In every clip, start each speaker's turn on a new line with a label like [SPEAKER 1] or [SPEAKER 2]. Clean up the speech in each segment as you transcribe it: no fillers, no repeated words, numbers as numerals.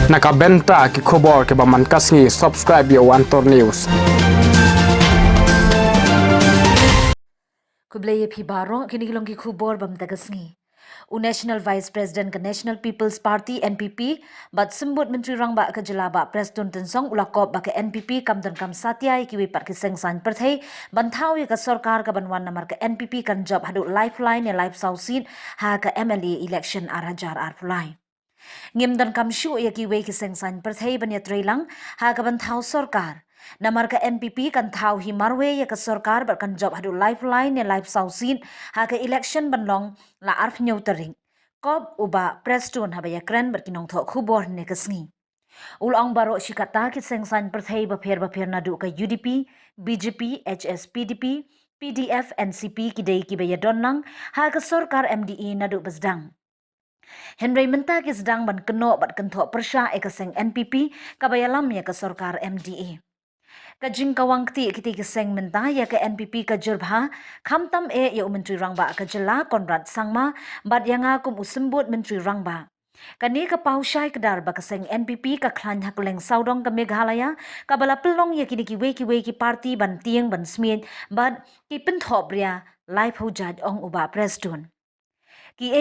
[SPEAKER 1] Nakabenta ki khobor ke baman kasngi subscribe yo Antor News.
[SPEAKER 2] Kublaya phi baro kinigilong ki khubor bam tagasngi. National Vice President ka National People's Party NPP bat sembut Menteri Rangba ka Jalaba Preston Tensong ulakop ba ka NPP kam dan kam satya ki wi par ki sengsan perthai banthau ya ka sarkar ka banwan namar ka NPP kan job hadu lifeline ya life sausin ha ka MLA election arhajar arpulai. Ngim dan kam syu ya ki wi ki sengsan perthai ban ya trailang ha ka banthau sarkar. Namar ka NPP kan thau hi marwe ya ka sarkar bar kan job hadu lifeline ya life sausin ha ka election banlong la arf nyautering. Kob uba Preston haba ya kren bar kinong tho khubor ne kasngi. Ulang baro shikata ki sengsan perthai ba pher nadu ka UDP, BJP, HSPDP, PDF, NCP ki dei ki ba ya donnang ha ka sarkar MDE nadu basdang. Henry menta ki sedang ban keno bat kentho persya e kaseng NPP kabayalam ya ka sarkar MDA. Kajing kawang kiti keseng menta ya ke NPP ka jerbha khamtam e ya Menteri Rangba ka jela Konrad Sangma bat yang akum usembut Menteri Rangba. Kani ka pausyai kedar ba kaseng NPP ka klan hakuleng saudong ka Meghalaya kabala pelong ya kini ki parti ban tieng ban smith bat ki pentho bria life hujaj ong uba Preston. Ki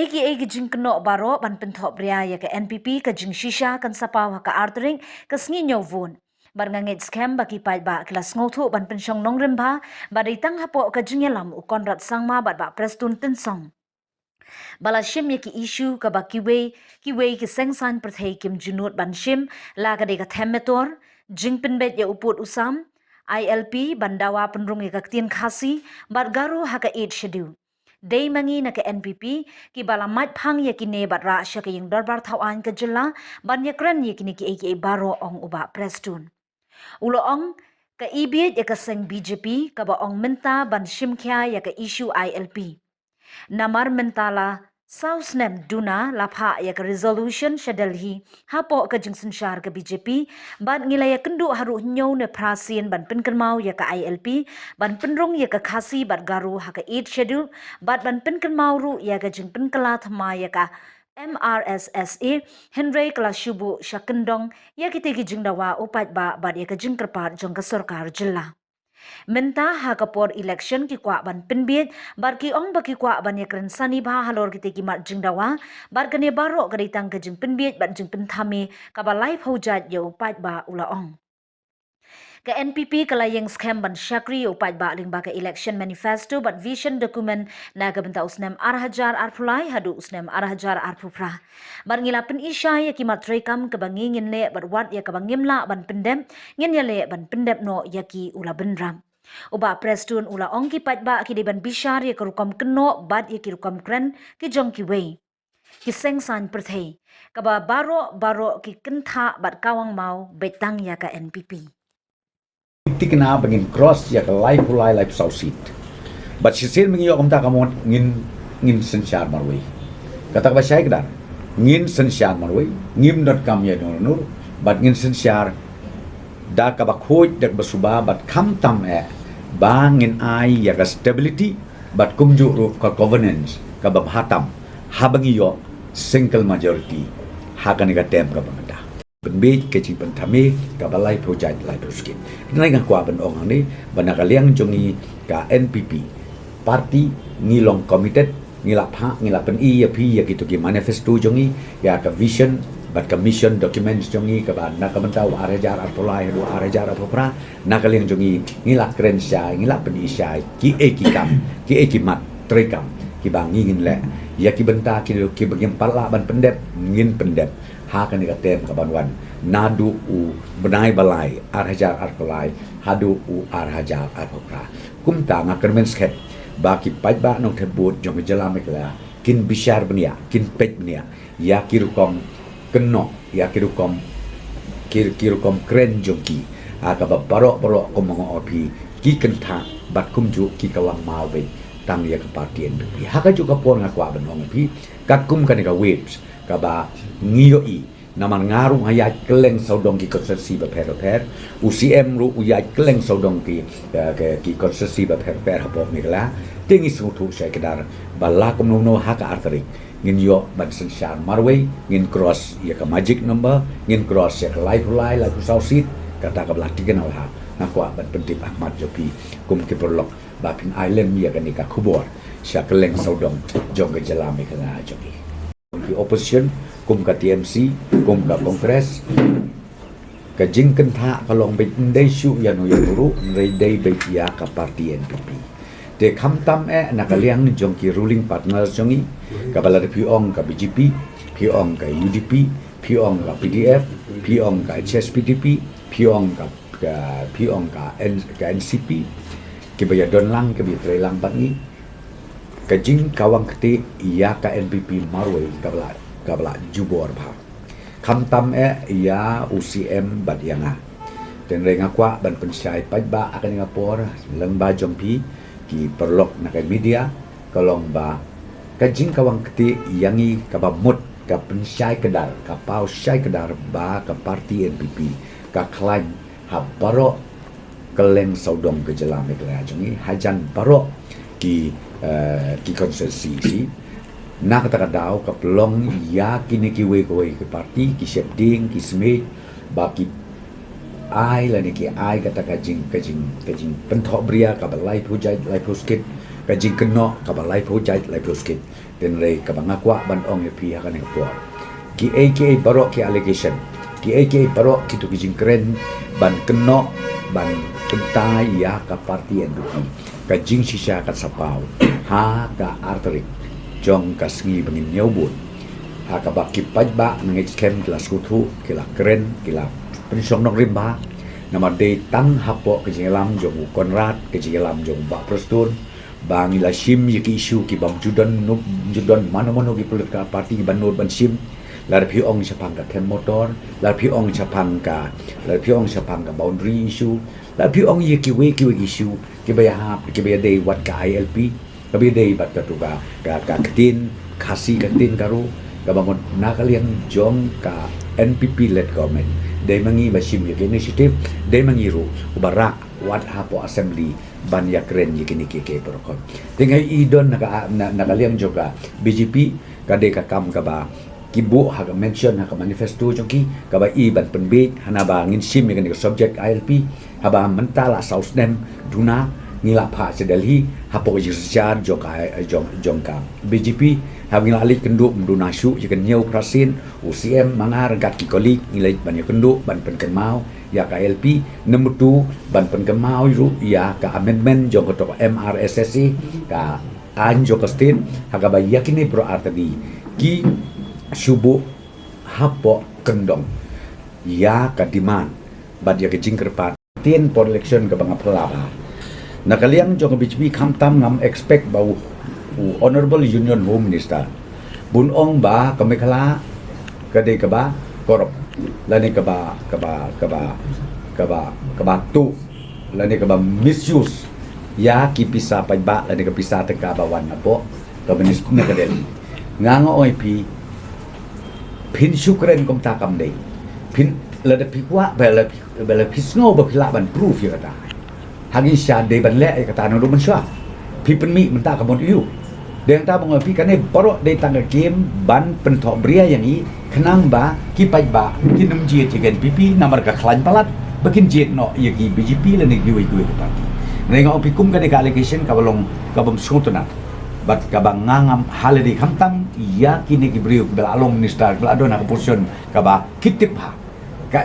[SPEAKER 2] jing keno baro ban penthop bria ya ke NPP ka jing shisha kan sapaw ka artering ka sngi nyovun bar ngangit scam baki pai ba kelas ngothu ban pensyong nong rimba ba ditang hapo ka jing yalam u Konrad Sangma bat ba Preston Tensong bala shim ya ki issue ka ba kiwe ki sengsan perthai kim junut ban shim la ka de ka themetor jing penbet ya uput usam ILP bandawa penrung ya ka tin khasi bat garu ha ka 8 schedule Day mangi na ka NPP ki balamat phang ya kine batra sya ka yung darbar thawan ka jela ban ya kran ya kini ki baro ong uba Preston. Ulo ong ka ibit ya ka seng BJP ka ba ong menta ban shimkya ya ka issue ILP. Namar mentala Sausnem Duna lapha ya ka resolution syadalhi hapo ka jingsen syar ka BJP ban ngilaya kendu haru nyaw ne prasin ban penkenmau ya ka ILP ban penrong ya ka khasi bat garu ha ka 8 schedule ban penkenmau ru ya ka jing penkela thama ya ka MRSSA Henry Klashubu Shakendong ya kita ki jingdawa upat ba ya ka jingkerpat jong ka sarkar jela. Menta ha kapor election ki kwa ban penbit bar ki ong baki kwa ban ya kren sani ba halor ki ki mat jingdawa bar kane baro kaditang ka jing penbit bat jing penthami ka ba life hojat yo upat ba ula ong. Ka NPP kalayeng scam ban syakri upat ba ling ba ka election manifesto bat vision document na ka benta usnem arhajar arpulai hadu usnem arhajar arpupra. Bar ngila pen isya ya kimat rekam ka bangingin le bat wat ya ka bangimla ban pendem ngin ya le ban pendem no ya ki ula benram. Uba Preston ula ong ki pat ba ki de ban bishar ya ka rukam keno bat ya ki rukam kren ki jong ki wei. Ki sengsan perthai ka ba baro ki kentha bat kawang mau betang ya ka NPP.
[SPEAKER 3] Tikna bangin cross ya life life sausit but si sen mengi om ta kamon ngin sensyar marway kata ba syai kedar ngin sensyar marway ngim.com ya nur but ngin sensyar da ka ba khoj dak basuba but kam tam bangin ai ya ka stability but kumju ru ka governance ka ba hatam habangi yo single majority hakani ka tem ka bangda benbej keci pentame ka balai project lai proskin nai nga kwa ban ong ni banakaliang jongi ka NPP party ngilong committed ngila pha ngila pen I ya phi ya gitu ki manifesto jongi ya ka vision but ka mission documents jongi ka ban na ka mentau arajar arpolai ru arajar apopra nakaliang jongi ngila kren sya ngila pen I sya ki ki mat trekam ki bangingin le ya ki benta ki bagim pala ban pendep ngin pendep hakan ni katem kabanwan nadu u benai balai arhajar arpalai hadu u arhajar arpapra kumta ngakan mensket baki pajba nong tebut jong jela mekla kin bishar benia kin pej benia ya kirukom keno ya kirukom kirukom kren jongki akaba barok komongo opi ki kentha bat kumju ki kawang mawe tang ya ke partien bi haka juga pon ngakwa benong bi kakum kan ka waves kaba ngiyo I naman ngarung hayat keleng saudong ki konsersi ba per UCM ru uyat keleng saudong ki konsersi ba per hapo migla tingi sutu saya kedar bala kumno haka arteri ngin yo ban sensyar marway ngin cross ya ka magic number ngin cross ya ka life hulai la ku sausit kata ka belah tiga nawha na kwa ban pentip Ahmad Jopi kum ki perlok bapin island ya ka ni ka kubor sya keleng saudong jong ke jalami ka na joki ki opposition kum ka TMC kum ka kongres ka jingken tha ka long be ndai shu ya no ya guru ndai dai be ya ka parti NPP de kamtam nakaliang ni jong ki ruling partners jongi kabala de piong ka BJP piong ka UDP piong ka PDF piong ka HSPDP piong ka NCP ki baya don lang ki bi lang bangi ka jing kawang kti ya ka NPP marway kabala jubor ba kamtam ya UCM badyanga den renga kwa ban pensyai pajba akan ngapor lengba jompi ki perlok na kay media kalong ba kajing kawang keti yangi kabamut ka pensyai kedar ka pau syai kedar ba ka parti NPP ka klaim ha baro keleng saudong ke jelam ke lajongi hajan baro ki konsensi si na kata kadau ka pelong ya kini ki we ke parti ki shaping ki smith ba ki ai la ni ki ai kata kajing pentok bria ka balai pujai lai puskit kajing keno ka balai pujai lai puskit den rei ka bangakwa ban ong pi akan ko ki aka barok ki allegation ki aka barok ki tu kajing keren ban keno ban kentai ya ka parti NPP kajing sisa ka sapau ha ka arterik jong ka sngi bangin nyobut ha ka baki pajba nangit kem kelas kutu kila keren kila pensong nok rimba nama de tang hapo ke jelam jong konrad ke jelam jong ba prestun bang ila sim yiki isu ki bang judan mana ki pulut ka parti ban nur ban sim lar pi ong chapang ka tem motor lar pi ong chapang ka boundary isu lar pi ong yiki we isu ki baya hap ki baya de wat ka ILP ka baya de bat ka tu ka ketin kasi ketin karu ka bangun nakalian jong ka NPP led government day mangi basim yaki initiative day mangiru ubarak wat hapo assembly ban yakren yaki ke prokon tingay idon nakaliang juga BJP kade kakam kaba kibu haga mention haga manifesto jongki kaba ban penbit hanaba ngin sim yaki subject ILP haba mentala sausnem duna ngila pha sedelhi hapo yusjar jongka BJP habing lali kenduk mduna syu jikan nyau prasin UCM mangar gat ki kolik ngilai ban kenduk ban penkemau ya ka LP nemutu ban penkemau ru ya ka amendment jong to MRSSI ka anjo kastin haga ba yakini pro artadi ki subu hapo kendong ya ka demand bad ya ke jingkerpat tin for election ka banga pelaba nakaliang jong BJP kamtam ngam expect bau Honorable Union Home Minister bunong ba kamikala kade kaba korop lani kaba tu lani kaba misuse ya kipisa pajba lani kapisa tengka bawan apo kabinis na kadel ngango pi pin syukren kom takam dei pin lada pikwa bela pisno ba pilaban proof ya kata hagi sya de ban le kata no man sya pipen mi menta kamon yu deng ta mengopi kane borok de tangga game ban pentok bria yang i kenang ba ki pai ba ki nem jiet jigen pipi namar ka khlan palat bakin jiet no ye ki BJP le ne giwe parti renga opi kum kane ka allegation ka balong ka bam sutuna bat ka bang ngangam hale di kamtam ya kini ki brio bel along minister bel adona ka position ka ba kitip ha ka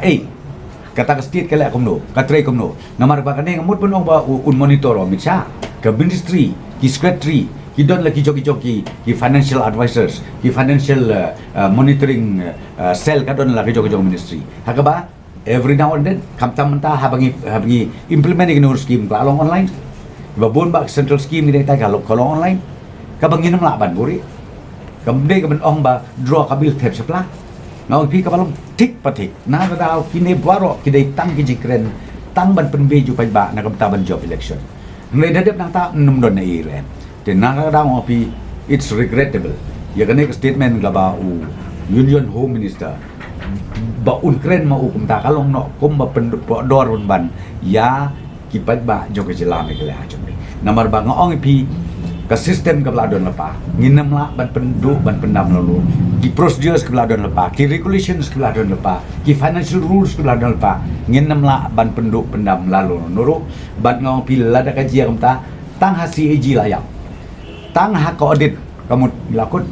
[SPEAKER 3] kata ka state kala komno ka tray komno namar ba kane ngamut punong ba un monitor o mitsa ka ministry ki secretary ki don lagi joki ki financial advisors ki financial monitoring cell ka don lagi joki ministry hakaba every now and then kamtam menta habangi implementing nur scheme ka along online babon ba central scheme ni dai ka online ka bangin nam ban buri kamde ka ban ong ba draw ka bill tep sepla ngau pi ka balong tik patik na ka daw kini baro ki dai tang ki jikren tang ban penbe ju pai ba na kam taban job election ngai dadep nang ta num don na ire then nakakadang opi it's regrettable ya kane statement laba Union Home Minister ba unkren ma ukum ta kalong no kum ba pendor ban ya kipat ba joke jelame kala jombe namar ba ngong pi ke sistem ke beladon lepa nginem la ban penduduk ban pendam lalu ki procedures ke beladon lepa ki regulations ke beladon lepa ki financial rules ke beladon lepa nginem la ban penduduk pendam lalu nuru ban ngau pi lada kaji kamta tang hasi CAG layak tang hak audit kamu lakut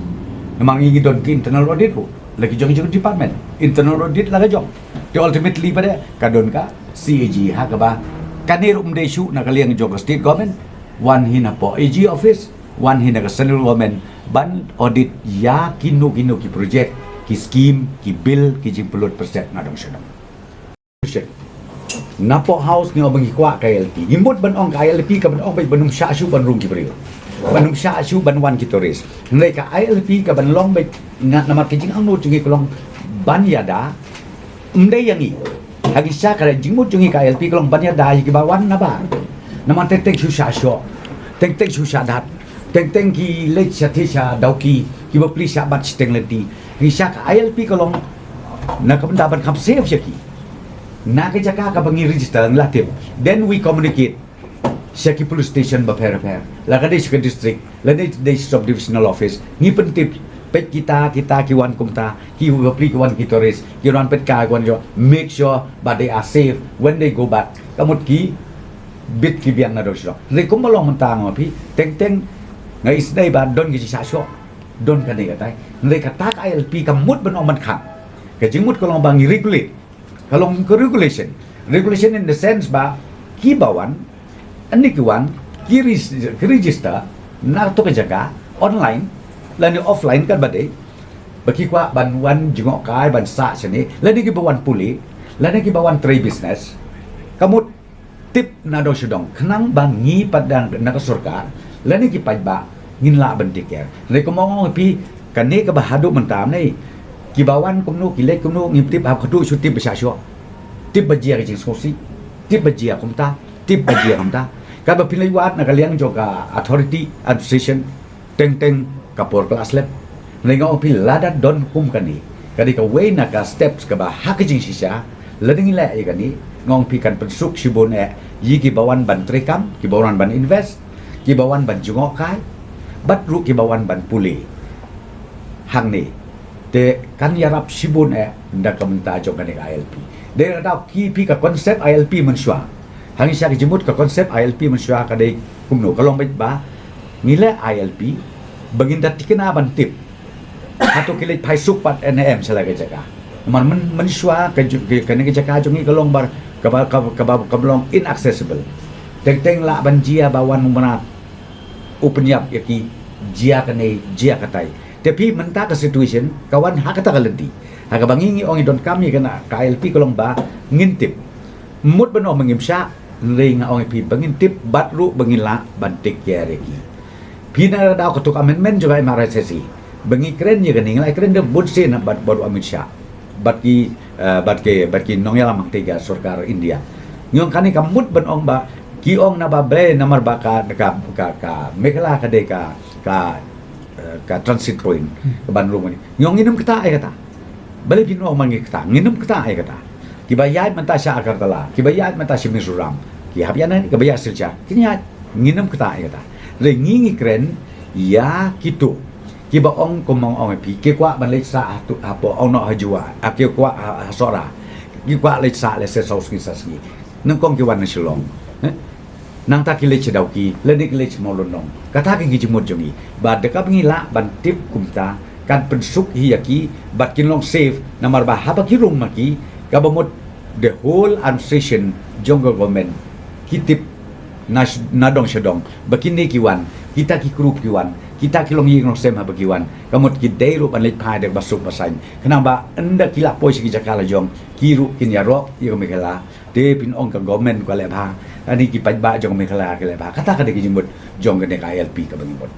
[SPEAKER 3] memang ingin don ki internal audit ku lagi jong department internal audit lah jong the ultimately pada kadon ka CAG hak ba kanir umdesu na kaliang jong state government one hina po AG office, one hina ka central government, ban audit ya kino ki project, ki scheme, ki bill, ki jing pelot perset ngadong sedang. Napo house ni obang ikwa KLP. Imut ban ong KLP ka ban ong bay banum sya ban rung ki bril. Banum sya ban wan ki toris. Ngai ka ILP ka ban long bay ngat namar ki jing ang no jungi kolong ban yada. Mdai yang i. Hagi sya ka jingmut jungi KLP kolong ban yada ki bawan na ba. Naman teng susah syok, teng susah dat, teng ki lech satisha dauki, ki bapli sabat teng leti, risak ILP kolong nak pendapat kap save syaki, nak jaka ka bangi register nglatip, then we communicate, syaki police station baper, laga dei syaki district, laga dei subdivisional office, ni pentip pet kita kiwan kumta, ki bapli kiwan kitores, kiwan pet ka kiwan yo, make sure but they are safe when they go back, kamut ki bit ki biang na do syo re kum balong mentang pi teng ngai isdai ba don ki sa syo don ka nei katai re kata ILP kamut ben oman kham ka jingmut kolong bang regulate kalong regulation in the sense ba ki bawan ani kiwan ki register na to ka jaga online lani offline kan bade baki kwa banwan jingok kai ban sa sini lani ki bawan puli lani ki bawan trade business kamut tip na do sedong kenang bangi padang nak surga lani ki pajba ngin la bentik ya re ko mong pi kane ka bahadu mentam nei ki bawan kumnu ki lek kumnu ngim tip ha khadu su tip besha syo tip bajia ki sosi tip bajia kumta tip bajia kumta ka ba pilai wat na kaliang joka authority administration teng kapor kelas lab re ngau pi lada don kum kani kadi ka way na ka steps ka ba hak jing sisa lading la ya kani ngong pi kan pensuk sibon yi ki bawan ban trekam ki bawan ban invest ki bawan ban jungok kai bat ru ki bawan ban puli hang ni te kan yarap sibon nda kamenta jong kan ILP de da ki pi ka konsep ILP mensua hang sya ki jemut ka konsep ILP mensua ka dei kumno kalong bait ba ngile ILP baginda tikena ban tip atau kilit pai supat NM selaga jaga man mensua ka jaga jongi kalong bar kabalong inaccessible teng la banjia bawan umana upenyap yaki jia kane jia katai tapi menta ka situation kawan hak kata kalenti hak bangingi ong don kami kana KLP kolong ba ngintip mut beno mengimsya ring ong pi bangintip batru bangila bantik yareki pina daw ketuk amendment juga MRSSI bangi keren ya kaning la keren de budsin bat bodu Amit Shah batki nongyala mangtiga surkar India nyong kani kamut ben ong ba ki ong na ba bre namar ba ka mekla ka de ka transit point ke Bandung ni nyong nginum kita ai kata balik pin ong mangi kita nginum kita ai kata ki bayat menta sya Agartala ki bayat menta si Mizoram ki habyanan ki bayat silja kinya nginum kita ai kata le ngingi kren ya kitu ki ba ong komong ong pi ki kwa ban le sa tu apo ong no hajua ki kwa sora ki kwa le sa le se saus ki sasgi nang kong ki wan na silong nang ta ki le chedau ki le dik le chmolonong kata ki jimut jongi ba de ka ngila ban tip kumta kan pensuk hi yaki bat kin long save namar ba haba ki rum maki ka bamot the whole administration jongo government ki tip nadong sedong bakini kiwan kita ki krup kiwan kita kilong ying sem ha bagiwan kamut ki deiru pan lek pai dek basuk basain kenang ba enda kila poi sigi jakala jong kiru kin yaro yo mekala de pin ong ka government ko le ba ani ki paj ba jong mekala ke le ba kata ka de ki jimbut jong ke ILP ka bangibot